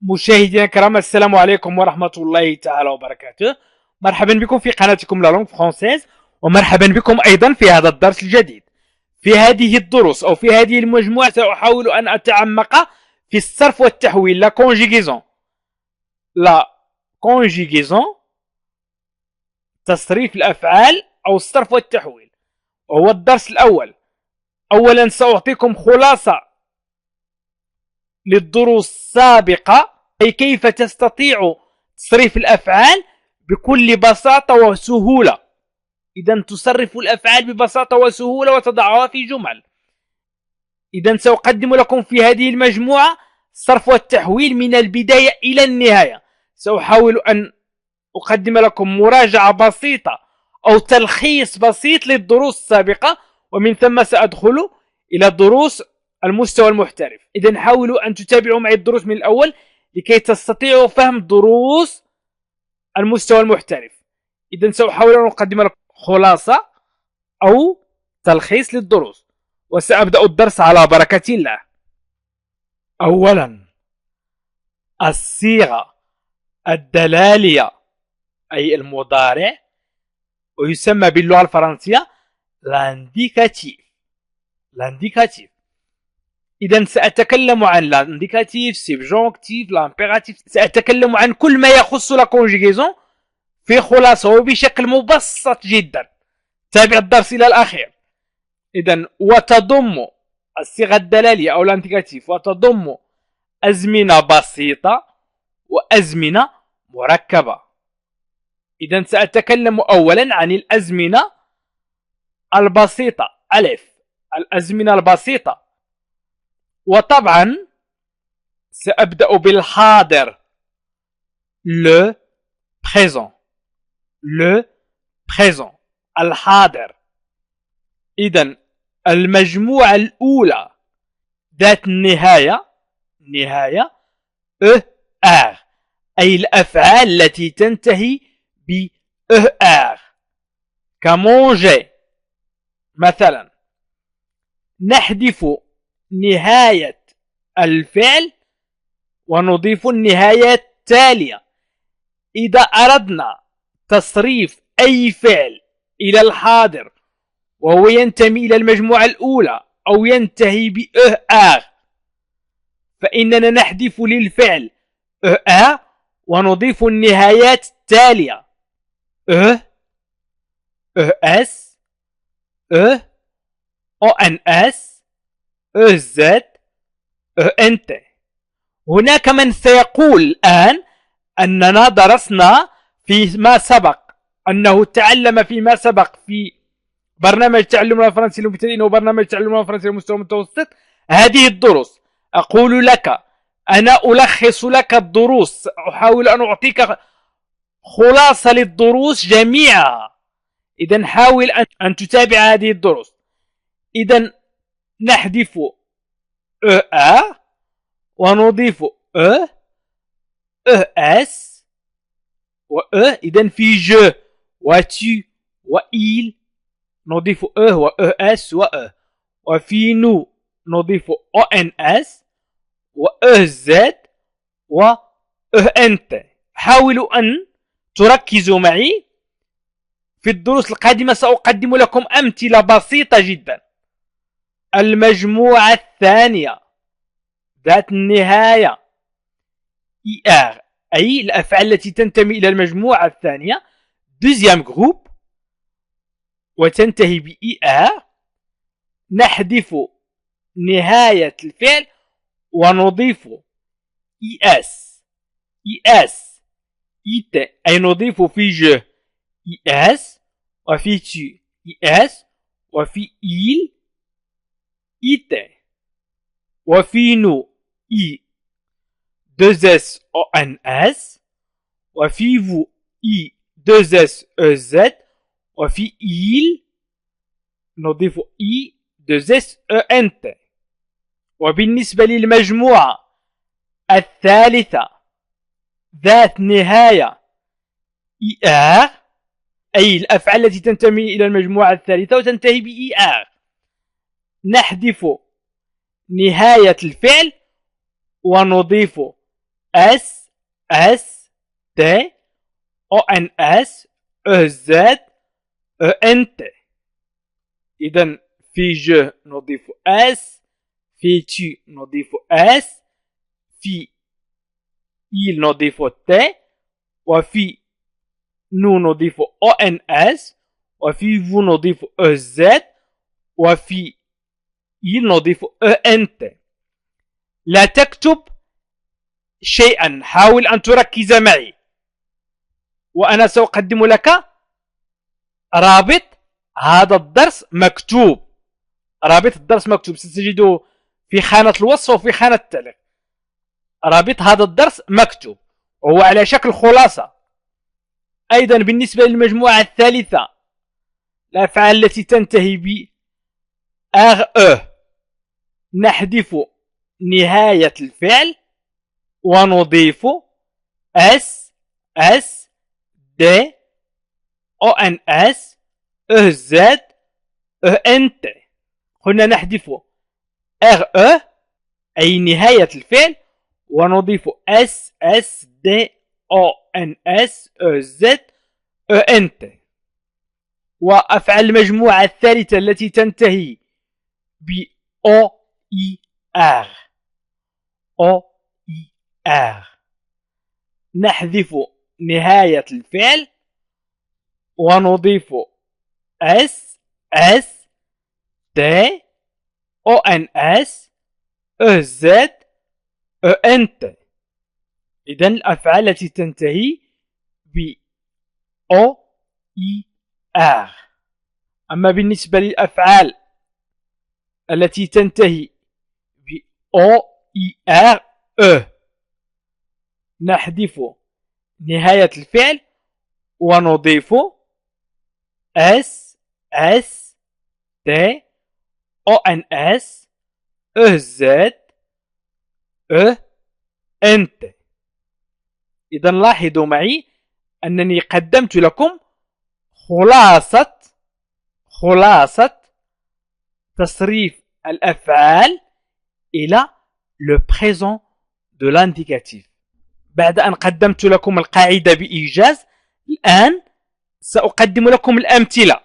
مشاهدينا الكرام، السلام عليكم ورحمة الله تعالى وبركاته. مرحبا بكم في قناتكم لا لونغ فرونسيز، ومرحبا بكم أيضا في هذا الدرس الجديد. في هذه الدروس أو في هذه المجموعة سأحاول أن أتعمق في الصرف والتحويل، لا كونجيغيزون. لا كونجيغيزون، تصريف الأفعال أو الصرف والتحويل، وهو الدرس الأول. أولا سأعطيكم خلاصة للدروس السابقة، أي كيف تستطيع تصريف الأفعال بكل بساطة وسهولة. إذا تصرف الأفعال ببساطة وسهولة وتضعها في جمل. إذا سأقدم لكم في هذه المجموعة الصرف والتحويل من البداية إلى النهاية. سأحاول أن أقدم لكم مراجعة بسيطة أو تلخيص بسيط للدروس السابقة، ومن ثم سأدخل إلى دروس المستوى المحترف. إذا حاولوا أن تتابعوا معي الدروس من الأول لكي تستطيعوا فهم دروس المستوى المحترف. إذا سأحاول أن أقدم لكم خلاصة أو تلخيص للدروس، وسأبدأ الدرس على بركة الله. أولا، الصيغة الدلالية أي المضارع، ويسمى باللغة الفرنسية لانديكاتيف. إذا سأتكلم عن لانديكاتيف، سيبجونكتيف، لامبيراتيف. سأتكلم عن كل ما يخص لا كونجيغيزون في خلاصة وبشكل مبسط جدا. تابع الدرس إلى الأخير. إذا وتضم الصيغة الدلالية أو لانديكاتيف وتضم أزمنة بسيطة وأزمنة مركبة. إذا سأتكلم أولا عن الأزمنة البسيطة. ألف، الأزمنة البسيطة. وطبعا سأبدأ بالحاضر، le présent. الحاضر. إذن المجموعة الأولى ذات النهاية، ER، أي الأفعال التي تنتهي ب ER، كمونجي مثلا. نحذف نهاية الفعل ونضيف النهاية التالية. إذا أردنا تصريف أي فعل إلى الحاضر وهو ينتمي إلى المجموعة الأولى أو ينتهي ب ER، فإننا نحذف للفعل ER ونضيف النهايات التالية: ES، ONS، EZ، ENT. هناك من سيقول الآن أننا درسنا فيما سبق، أنه تعلم فيما سبق في برنامج تعلم اللغة الفرنسية للمبتدئين وبرنامج تعلم اللغة الفرنسية للمستوى المتوسط هذه الدروس. أقول لك، أنا ألخص لك الدروس، أحاول أن أعطيك خلاصة للدروس جميعها. إذا حاول أن تتابع هذه الدروس. إذا نحذف ER ونضيف ES و E. إذا في je و tu و il نضيف E و ES و E، وفي nous نضيف ONS و EZ و ENT. حاولوا أن تركزوا معي. في الدروس القادمة سأقدم لكم أمثلة بسيطة جدا. المجموعة الثانية ذات النهاية ER، أي الأفعال التي تنتمي إلى المجموعة الثانية، دوزيام جروب، وتنتهي ب ER. نحذف نهاية الفعل ونضيف ES، IT، أي نضيف في je ES، وفي tu ES، وفي il IT، وفي nous I 2S ONS، وفي vous I 2S EZ، وفي il نضيف I 2S ENT. وبالنسبة للمجموعة الثالثة ذات نهاية ER، أي الأفعال التي تنتمي إلى المجموعة الثالثة وتنتهي ب ER، نحذف نهاية الفعل ونضيف S S T O N S E Z E N T. إذا في ج نضيف S، في tu نضيف S، في il نضيف T، وفي nous نضيف ONS، وفي vous نضيف EZ، وفي il نضيف ENT. لا تكتب شيئا، حاول أن تركز معي، وأنا سأقدم لك رابط هذا الدرس مكتوب. رابط الدرس مكتوب، ستجده في خانة الوصف وفي خانة التعليق. رابط هذا الدرس مكتوب وهو على شكل خلاصة. أيضا بالنسبة للمجموعة الثالثة، الأفعال التي تنتهي ب RE، نحذف نهاية الفعل ونضيف S S D O N S E Z E N T. قلنا نحذف RE أي نهاية الفعل ونضيف S S D O N S E Z E N T. وأفعال المجموعة الثالثة التي تنتهي ب O I R O I R، نحذف نهاية الفعل ونضيف S S T O N S E Z E N T. إذن الأفعال التي تنتهي ب O I R. أما بالنسبة للأفعال التي تنتهي ب O I R E، نحذف نهاية الفعل ونضيف S S T O N S E Z E N T. إذا لاحظوا معي أنني قدمت لكم خلاصة تصريف الأفعال إلى le présent de l'indicatif. بعد أن قدمت لكم القاعدة بإيجاز، الآن سأقدم لكم الأمثلة.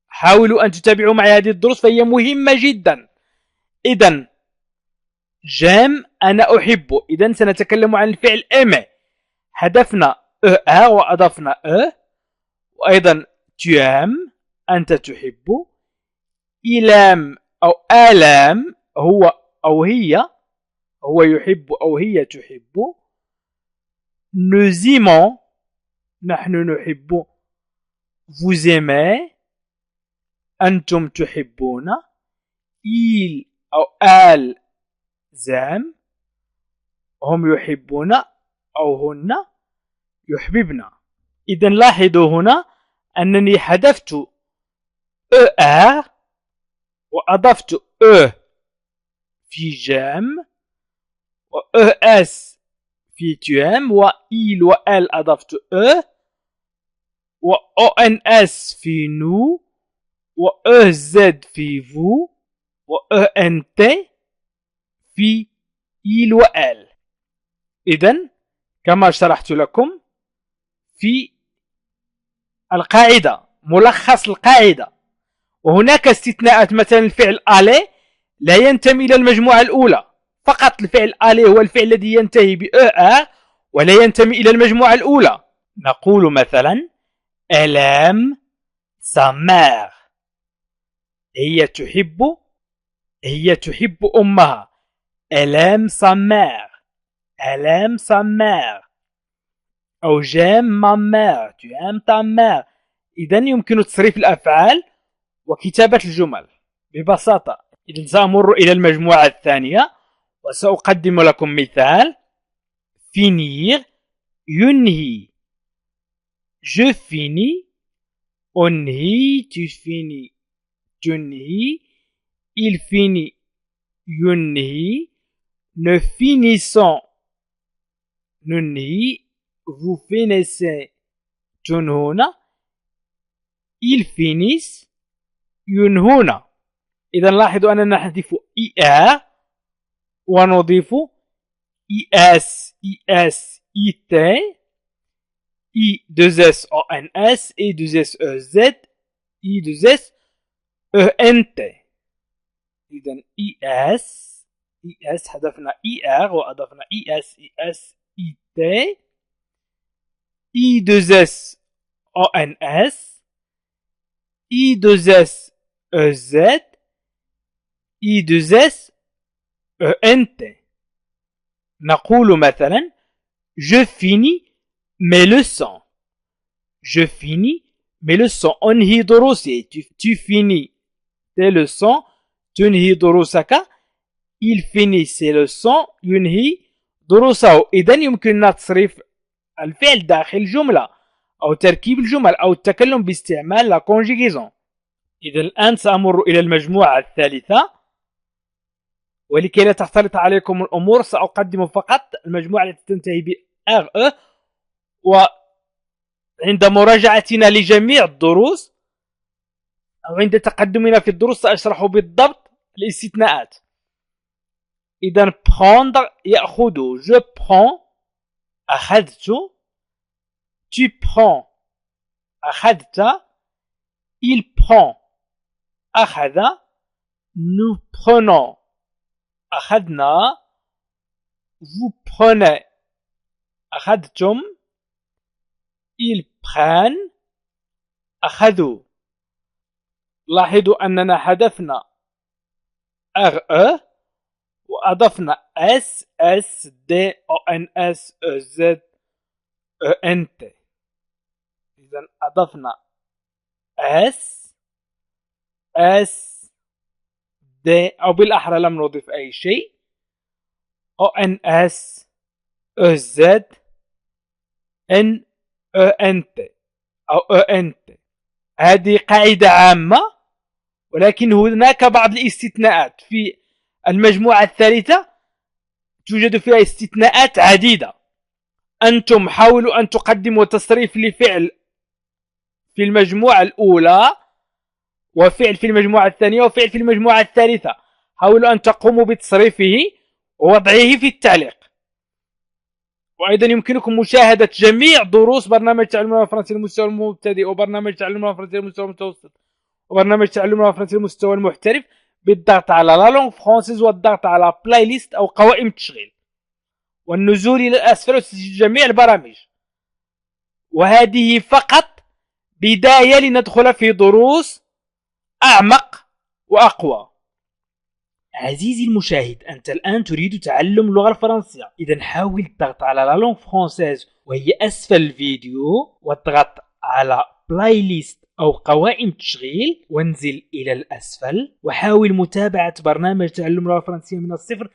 حاولوا أن تتابعوا معي هذه الدروس فهي مهمة جدا. إذن جام أنا أحب، إذن سنتكلم عن الفعل aimer. حذفنا ER وأضفنا E. وأيضا tu aimes أنت تحب. il aime أو elle aime هو أو هي، هو يحب أو هي تحب. nous aimons نحن نحب. vous aimez أنتم تحبون. il أو elle aiment هم يحبون أو هن يحببن. إذا لاحظوا هنا أنني حذفت ER وأضفت E في جام، و ES في tuem، و il و elle أضفت E، و ONS في nous، و EZ في vous، و ENT في il و elle. إذن كما شرحت لكم في القاعدة، ملخص القاعدة. وهناك استثناءات، مثلا الفعل aller لا ينتمي إلى المجموعة الأولى، فقط الفعل aller هو الفعل الذي ينتهي ب ER ولا ينتمي إلى المجموعة الأولى. نقول مثلا elle aime sa mère، هي تحب أمها. elle aime sa mère، elle aime sa mère. أو j'aime ma mère، tu aimes ta mère. إذن يمكن تصريف الأفعال وكتابة الجمل ببساطة. إذن سأمر إلى المجموعة الثانية وسأقدم لكم مثال. finir ينهي، je finis، أنهي tu finis تنهي، il finit ينهي، nous finissons ننهي، vous finissez تنهون، ils finissent ينهون. إذا لاحظوا أننا نحذف ER ونضيف ES S I T I 2 S O N S I 2 S E Z I 2 S E N T. إذا I S حذفنا I R وأضفنا I S I T I 2 S O N S I 2 S E Z I 2 S E N T. نقول مثلا je finis mes leçons. Je finis mes leçons. أنهي دروسي. Tu finis tes leçons. تنهي دروسك. Il finit ses leçons. ينهي دروسه. إذا يمكننا تصريف الفعل داخل جملة أو تركيب الجمل أو التكلم باستعمال لا conjugaison. إذا الآن سأمر إلى المجموعة الثالثة، ولكي لا تختلط عليكم الأمور سأقدم فقط المجموعة التي تنتهي ب RE، وعند مراجعتنا لجميع الدروس أو عند تقدمنا في الدروس سأشرح بالضبط الاستثناءات. إذا prendre يأخذ je prends أخذت tu prends أخذت il prend أخذ nous prenons أخذنا vous prenez أخذتم ils prennent أخذوا. لاحظوا أننا حذفنا RE وأضفنا S S D O N S E Z E N T. إذا أضفنا S S D أو بالأحرى لم نضيف أي شيء O N S E Z N E N T أو E N T. هذه قاعدة عامة، ولكن هناك بعض الاستثناءات. في المجموعة الثالثة توجد فيها استثناءات عديدة. أنتم حاولوا أن تقدموا تصريف لفعل في المجموعة الأولى وفعل في المجموعة الثانية وفعل في المجموعة الثالثة. حاولوا أن تقوموا بتصريفه ووضعه في التعليق. وأيضا يمكنكم مشاهدة جميع دروس برنامج تعلم اللغة الفرنسية للمستوى المبتدئ وبرنامج تعلم اللغة الفرنسية للمستوى المتوسط وبرنامج تعلم اللغة الفرنسية للمستوى المحترف بالضغط على لا لونغ فرانسيز والضغط على بلاي ليست أو قوائم التشغيل والنزول إلى الأسفل وتسجيل جميع البرامج. وهذه فقط بداية لندخل في دروس أعمق وأقوى. عزيزي المشاهد، أنت الآن تريد تعلم اللغة الفرنسية، إذا حاول الضغط على لا لونغ فرانسيز وهي أسفل الفيديو والضغط على بلاي ليست أو قوائم تشغيل وانزل إلى الأسفل وحاول متابعة برنامج تعلم اللغة الفرنسية من الصفر